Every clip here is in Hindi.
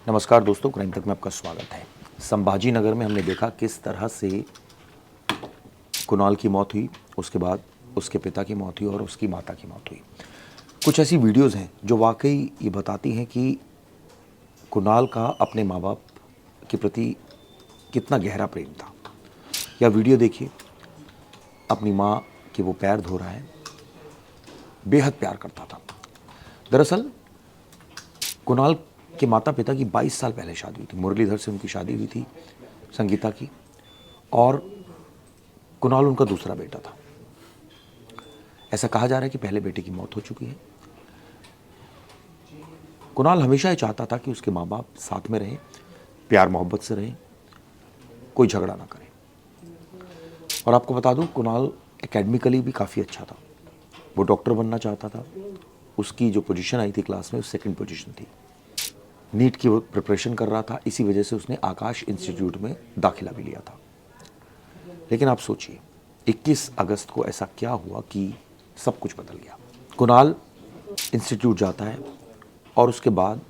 नमस्कार दोस्तों, क्राइम तक में आपका स्वागत है। संभाजी नगर में हमने देखा किस तरह से कुणाल की मौत हुई, उसके बाद उसके पिता की मौत हुई और उसकी माता की मौत हुई। कुछ ऐसी वीडियोस हैं जो वाकई ये बताती हैं कि कुणाल का अपने माँ बाप के प्रति कितना गहरा प्रेम था। यह वीडियो देखिए, अपनी माँ के वो पैर धो रहा है, बेहद प्यार करता था। दरअसल कुणाल के माता पिता की 22 साल पहले शादी हुई थी। मुरलीधर से उनकी शादी हुई थी, संगीता की, और कुणाल उनका दूसरा बेटा था। ऐसा कहा जा रहा है कि पहले बेटे की मौत हो चुकी है। कुणाल हमेशा ये चाहता था कि उसके माँ बाप साथ में रहें, प्यार मोहब्बत से रहें, कोई झगड़ा ना करें। और आपको बता दूं, कुणाल एकेडमिकली भी काफ़ी अच्छा था। वो डॉक्टर बनना चाहता था। उसकी जो पोजीशन आई थी क्लास में, वो सेकंड पोजीशन थी। नीट की वो प्रिपरेशन कर रहा था, इसी वजह से उसने आकाश इंस्टीट्यूट में दाखिला भी लिया था। लेकिन आप सोचिए, 21 अगस्त को ऐसा क्या हुआ कि सब कुछ बदल गया। कुणाल इंस्टीट्यूट जाता है और उसके बाद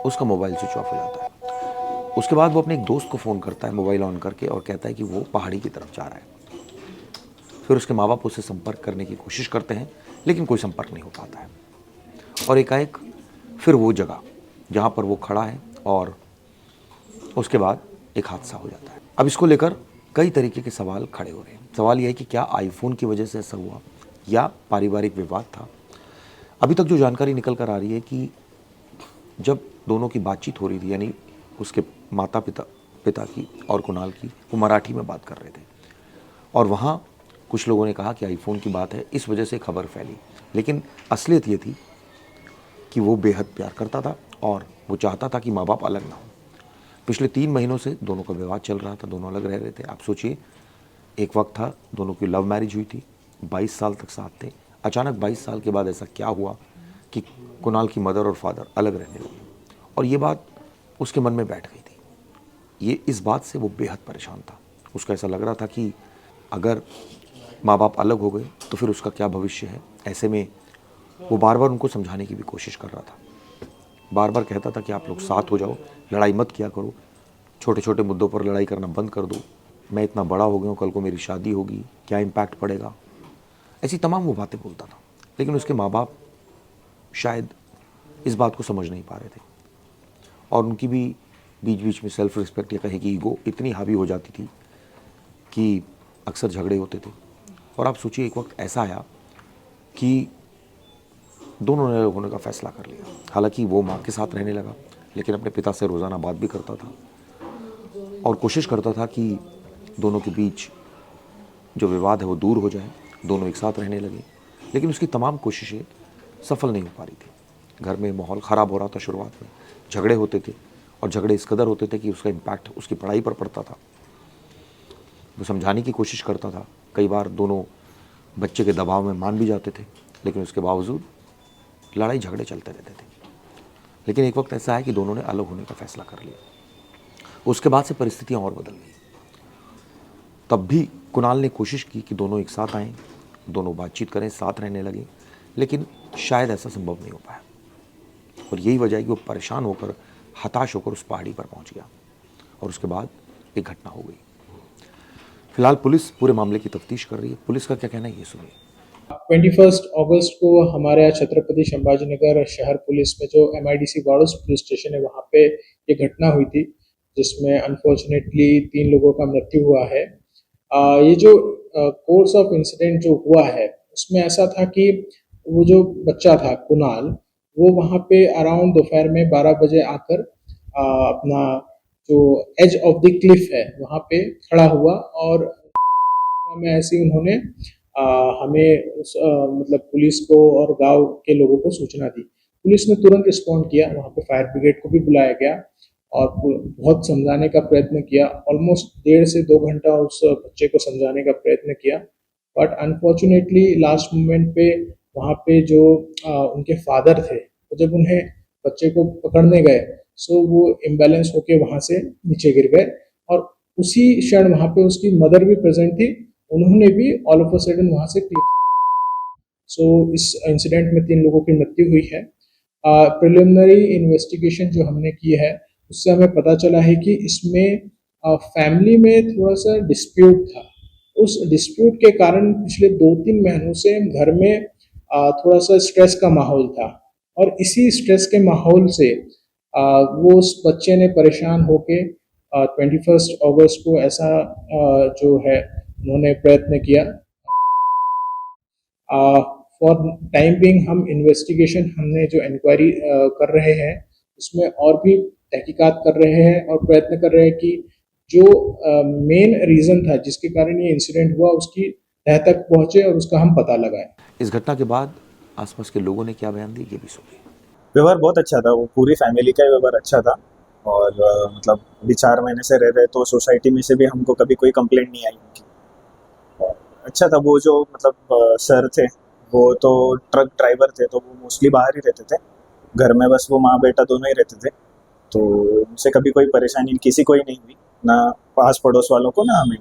उसका मोबाइल स्विच ऑफ हो जाता है। उसके बाद वो अपने एक दोस्त को फ़ोन करता है मोबाइल ऑन करके और कहता है कि वो पहाड़ी की तरफ जा रहा है। फिर उसके माँ बाप उससे संपर्क करने की कोशिश करते हैं, लेकिन कोई संपर्क नहीं हो पाता है। और एकाएक फिर वो जगह जहाँ पर वो खड़ा है, और उसके बाद एक हादसा हो जाता है। अब इसको लेकर कई तरीके के सवाल खड़े हो रहे हैं। सवाल यह है कि क्या आईफोन की वजह से ऐसा हुआ या पारिवारिक विवाद था। अभी तक जो जानकारी निकल कर आ रही है कि जब दोनों की बातचीत हो रही थी, यानी उसके माता पिता की और कुणाल की, वो मराठी में बात कर रहे थे, और वहाँ कुछ लोगों ने कहा कि आईफोन की बात है, इस वजह से खबर फैली। लेकिन असलियत ये थी कि वो बेहद प्यार करता था और वो चाहता था कि माँ बाप अलग ना हो। पिछले 3 महीनों से दोनों का विवाद चल रहा था, दोनों अलग रह रहे थे। आप सोचिए, एक वक्त था दोनों की लव मैरिज हुई थी, 22 साल तक साथ थे। अचानक 22 साल के बाद ऐसा क्या हुआ कि कुणाल की मदर और फादर अलग रहने लगे, और ये बात उसके मन में बैठ गई थी। ये इस बात से वो बेहद परेशान था। उसका ऐसा लग रहा था कि अगर माँ बाप अलग हो गए तो फिर उसका क्या भविष्य है। ऐसे में वो बार बार उनको समझाने की भी कोशिश कर रहा था। बार बार कहता था कि आप लोग साथ हो जाओ, लड़ाई मत किया करो, छोटे छोटे मुद्दों पर लड़ाई करना बंद कर दो। मैं इतना बड़ा हो गया हूँ, कल को मेरी शादी होगी, क्या इम्पैक्ट पड़ेगा। ऐसी तमाम वो बातें बोलता था। लेकिन उसके माँ बाप शायद इस बात को समझ नहीं पा रहे थे, और उनकी भी बीच बीच में सेल्फ रिस्पेक्ट या कहे कि ईगो इतनी हावी हो जाती थी कि अक्सर झगड़े होते थे। और आप सोचिए, एक वक्त ऐसा आया कि दोनों ने अलग होने का फ़ैसला कर लिया। हालांकि वो माँ के साथ रहने लगा, लेकिन अपने पिता से रोज़ाना बात भी करता था और कोशिश करता था कि दोनों के बीच जो विवाद है वो दूर हो जाए, दोनों एक साथ रहने लगे। लेकिन उसकी तमाम कोशिशें सफल नहीं हो पा रही थी। घर में माहौल ख़राब हो रहा था। शुरुआत में झगड़े होते थे, और झगड़े इस कदर होते थे कि उसका इम्पैक्ट उसकी पढ़ाई पर पड़ता था। वो समझाने की कोशिश करता था, कई बार दोनों बच्चे के दबाव में मान भी जाते थे, लेकिन उसके बावजूद लड़ाई झगड़े चलते रहते थे। लेकिन एक वक्त ऐसा है कि दोनों ने अलग होने का फैसला कर लिया। उसके बाद से परिस्थितियां और बदल गई। तब भी कुणाल ने कोशिश की कि दोनों एक साथ आएं, दोनों बातचीत करें, साथ रहने लगे, लेकिन शायद ऐसा संभव नहीं हो पाया। और यही वजह है कि वो परेशान होकर, हताश होकर उस पहाड़ी पर पहुंच गया, और उसके बाद एक घटना हो गई। फिलहाल पुलिस पूरे मामले की तफ्तीश कर रही है। पुलिस का क्या कहना है, ये सुनिए। 21 अगस्त को हमारे यहाँ छत्रपति संभाजीनगर शहर पुलिस में जो MIDC वाड़ूस पुलिस स्टेशन है वहाँ पे ये घटना हुई थी, जिसमें अनफॉर्चुनेटली 3 लोगों का मृत्यु हुआ है। ये जो कोर्स ऑफ इंसिडेंट जो हुआ है उसमें ऐसा था कि वो जो बच्चा था कुणाल, वो वहाँ पे अराउंड दोपहर में 12 बजे आकर अपना जो एज ऑफ द क्लिफ है वहाँ पे खड़ा हुआ, और में ऐसे उन्होंने हमें मतलब पुलिस को और गांव के लोगों को सूचना दी। पुलिस ने तुरंत रिस्पॉन्ड किया, वहाँ पे फायर ब्रिगेड को भी बुलाया गया और बहुत समझाने का प्रयत्न किया। ऑलमोस्ट 1.5 से 2 घंटा उस बच्चे को समझाने का प्रयत्न किया, बट अनफॉर्चुनेटली लास्ट मोमेंट पे वहाँ पे जो उनके फादर थे, तो जब उन्हें बच्चे को पकड़ने गए, सो वो इम्बैलेंस होके वहाँ से नीचे गिर गए, और उसी क्षण वहाँ पे उसकी मदर भी प्रेजेंट थी, उन्होंने भी ऑल ऑफ अ सडन वहाँ से क्लिक। सो इस इंसिडेंट में 3 लोगों की मृत्यु हुई है। प्रिलिमिनरी इन्वेस्टिगेशन जो हमने की है उससे हमें पता चला है कि इसमें फैमिली में थोड़ा सा डिस्प्यूट था। उस डिस्प्यूट के कारण पिछले 2-3 महीनों से घर में थोड़ा सा स्ट्रेस का माहौल था और इसी स्ट्रेस के माहौल से वो उस बच्चे ने परेशान होके 21 अगस्त को ऐसा जो है उन्होंने प्रयत्न किया। फॉर टाइम बिंग हम इन्वेस्टिगेशन हमने जो इंक्वायरी कर रहे हैं उसमें और भी तहकीकात कर रहे हैं और प्रयत्न कर रहे हैं कि जो मेन रीज़न था जिसके कारण ये इंसिडेंट हुआ उसकी तह तक पहुँचे और उसका हम पता लगाएं। इस घटना के बाद आसपास के लोगों ने क्या बयान दिए ये भी सुनिए। व्यवहार बहुत अच्छा था, वो पूरी फैमिली का ही व्यवहार अच्छा था और मतलब अभी 4 महीने से रह रहे तो सोसाइटी में से भी हमको कभी कोई कंप्लेंट नहीं आई उनकी। और अच्छा था, वो जो मतलब सर थे वो तो ट्रक ड्राइवर थे तो वो मोस्टली बाहर ही रहते थे, घर में बस वो माँ बेटा दोनों ही रहते थे, तो उनसे कभी कोई परेशानी किसी को ही नहीं हुई, ना पास पड़ोस वालों को ना हमें।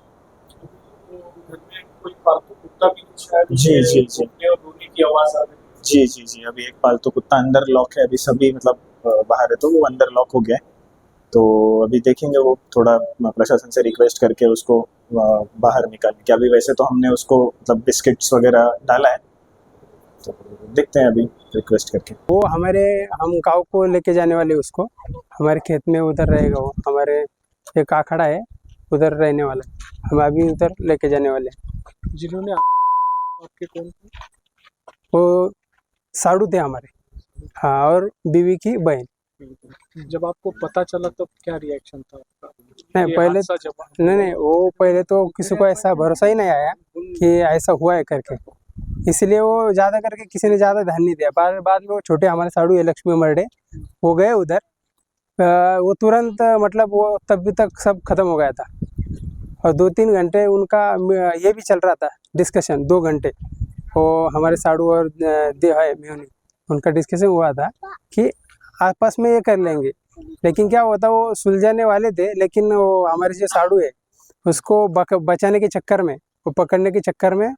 घर में कोई पालतू कुत्ता भी शायद जी जी जी भौंकने और रोने की आवाज आ रही है। जी जी जी अभी एक पालतू कुत्ता अंदर लॉक है, अभी सभी मतलब बाहर है तो वो अंदर लॉक हो गया है, तो अभी देखेंगे वो थोड़ा प्रशासन से रिक्वेस्ट करके उसको बाहर निकालने के। अभी वैसे तो हमने उसको मतलब बिस्किट्स वगैरह डाला है, तो देखते हैं अभी रिक्वेस्ट करके। वो हम गाँव को लेके जाने वाले उसको, हमारे खेत में उधर रहेगा वो, हमारे एक आखड़ा है उधर रहने वाला है, हम अभी उधर लेके जाने वाले हैं। जिन्होंने आपके कौन थे? वो साड़ू थे हमारे, हाँ, और बीवी की बहन। जब आपको पता चला तब क्या रिएक्शन था आपका? नहीं ये पहले हादसा जब नहीं, वो पहले तो किसी को ऐसा भरोसा ही नहीं आया कि ऐसा हुआ है करके, इसलिए वो ज़्यादा करके किसी ने ज़्यादा ध्यान नहीं दिया। बाद में वो छोटे हमारे साड़ू है लक्ष्मी मर्डे, वो गए उधर, वो तुरंत मतलब वो तब तक सब खत्म हो गया था और 2-3 घंटे उनका ये भी चल रहा था डिस्कशन, 2 घंटे वो हमारे साड़ू और देव है म्योनी, उनका डिस्कशन हुआ था कि आपस में ये कर लेंगे, लेकिन क्या होता वो सुलझाने वाले थे, लेकिन वो हमारे जो साड़ू है उसको बचाने के चक्कर में, वो पकड़ने के चक्कर में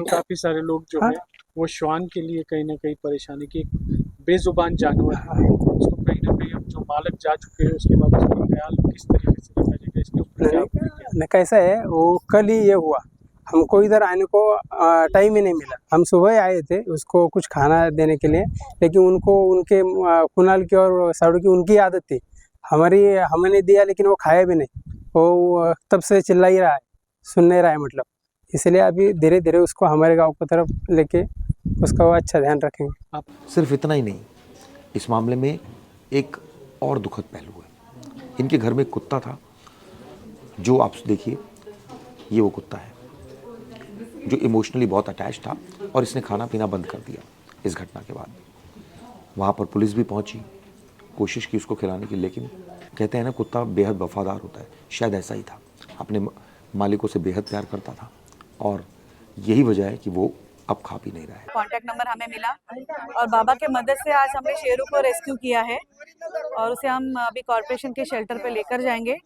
काफी सारे लोग जो हाँ? है वो श्वान के लिए कहीं ना कहीं परेशानी की, बेजुबान जानवर है, उसको कहीं ना कहीं अब जो मालक जा चुके हैं उसके बाद उसका ख्याल किस तरीके से रखा जाएगा, इसके ऊपर क्या आपने किया? नहीं कैसा है, वो कल ही ये हुआ, हमको इधर आने को टाइम ही नहीं मिला, हम सुबह आए थे उसको कुछ खाना देने के लिए, लेकिन उनको उनके कुणाल की और साड़ू की उनकी आदत थी, हमने दिया लेकिन वो खाया भी नहीं, वो तब से चिल्ला ही रहा है, सुन नहीं रहा है मतलब, इसलिए अभी धीरे धीरे उसको हमारे गांव की तरफ लेके उसका अच्छा ध्यान रखेंगे। सिर्फ इतना ही नहीं, इस मामले में एक और दुखद पहलू है। इनके घर में एक कुत्ता था जो आप देखिए, ये वो कुत्ता है जो इमोशनली बहुत अटैच था और इसने खाना पीना बंद कर दिया इस घटना के बाद। वहाँ पर पुलिस भी पहुँची, कोशिश की उसको खिलाने की, लेकिन कहते हैं ना कुत्ता बेहद वफादार होता है, शायद ऐसा ही था, अपने मालिकों से बेहद प्यार करता था और यही वजह है कि वो अब खा पी नहीं रहा है। कांटेक्ट नंबर हमें मिला और बाबा के मदद से आज हमने शेरू को रेस्क्यू किया है और उसे हम अभी कॉर्पोरेशन के शेल्टर पे लेकर जाएंगे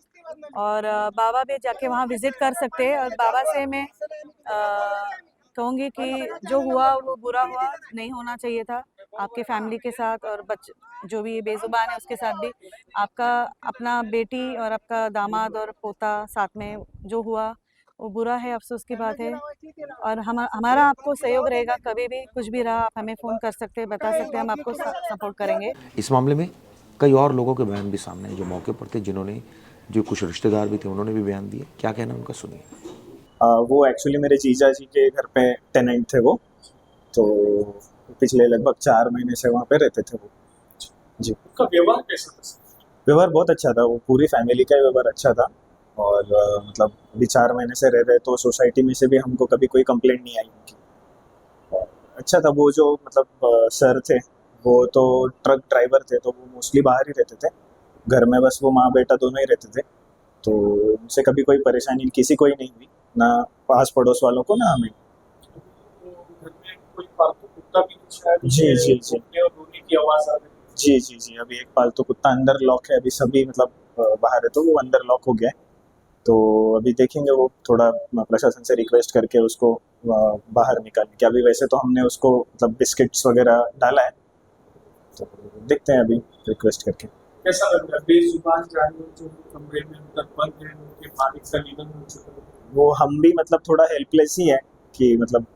और बाबा भी जाके वहाँ विजिट कर सकते हैं। और बाबा से मैं कहूँगी कि जो हुआ वो बुरा हुआ, नहीं होना चाहिए था आपके फैमिली के साथ और जो भी बेजुबान है उसके साथ भी। आपका अपना बेटी और आपका दामाद और पोता साथ में जो हुआ वो बुरा है, अफसोस की बात है और हमारा आपको सहयोग रहेगा, कभी भी कुछ भी रहा आप हमें फ़ोन कर सकते हैं, बता सकते हैं, हम आपको सपोर्ट करेंगे। इस मामले में कई और लोगों के बयान भी सामने हैं जो मौके पर थे, जिन्होंने, जो कुछ रिश्तेदार भी थे उन्होंने भी बयान दिए। क्या कहना है उनका, सुनिए। वो एक्चुअली मेरे जीजा जी के घर पे टेनेंट थे वो, तो पिछले लगभग 4 महीने से वहाँ पे रहते थे वो जी। उनका व्यवहार कैसा था? व्यवहार बहुत अच्छा था, वो पूरी फैमिली का ही व्यवहार अच्छा था और मतलब अभी 4 महीने से रह रहे तो सोसाइटी में से भी हमको कभी कोई कंप्लेंट नहीं आई उनकी। और अच्छा था, वो जो मतलब सर थे वो तो ट्रक ड्राइवर थे तो वो मोस्टली बाहर ही रहते थे, घर में बस वो माँ बेटा दोनों ही रहते थे, तो उनसे कभी कोई परेशानी किसी को ही नहीं हुई, ना पास पड़ोस वालों को ना हमें। घर में कोई पालतू कुत्ता भी शायद जी जी जी भौंकने और रोने की आवाज आ रही है। जी जी जी अभी एक पालतू कुत्ता अंदर लॉक है, अभी सभी मतलब बाहर है तो वो अंदर लॉक हो गया है, तो अभी देखेंगे, वो थोड़ा प्रशासन से रिक्वेस्ट करके उसको बाहर निकालने की। अभी वैसे तो हमने उसको मतलब बिस्किट्स वगैरह डाला है, तो देखते हैं अभी रिक्वेस्ट करके। कैसा लग रहा है बेजुबान जानवर जो कमरे में अंदर बंद है, उनके मालिक का निधन हो चुका है? वो हम भी मतलब थोड़ा हेल्पलेस ही है कि मतलब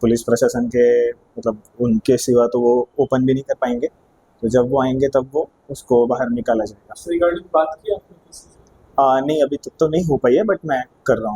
पुलिस प्रशासन के मतलब उनके सिवा तो वो ओपन भी नहीं कर पाएंगे, तो जब वो आएंगे तब वो उसको बाहर निकाला जाएगा। इस रिगार्डिंग बात की आपने किसी से? नहीं, अभी तक तो नहीं हो पाई है, बट मैं कर रहा हूँ।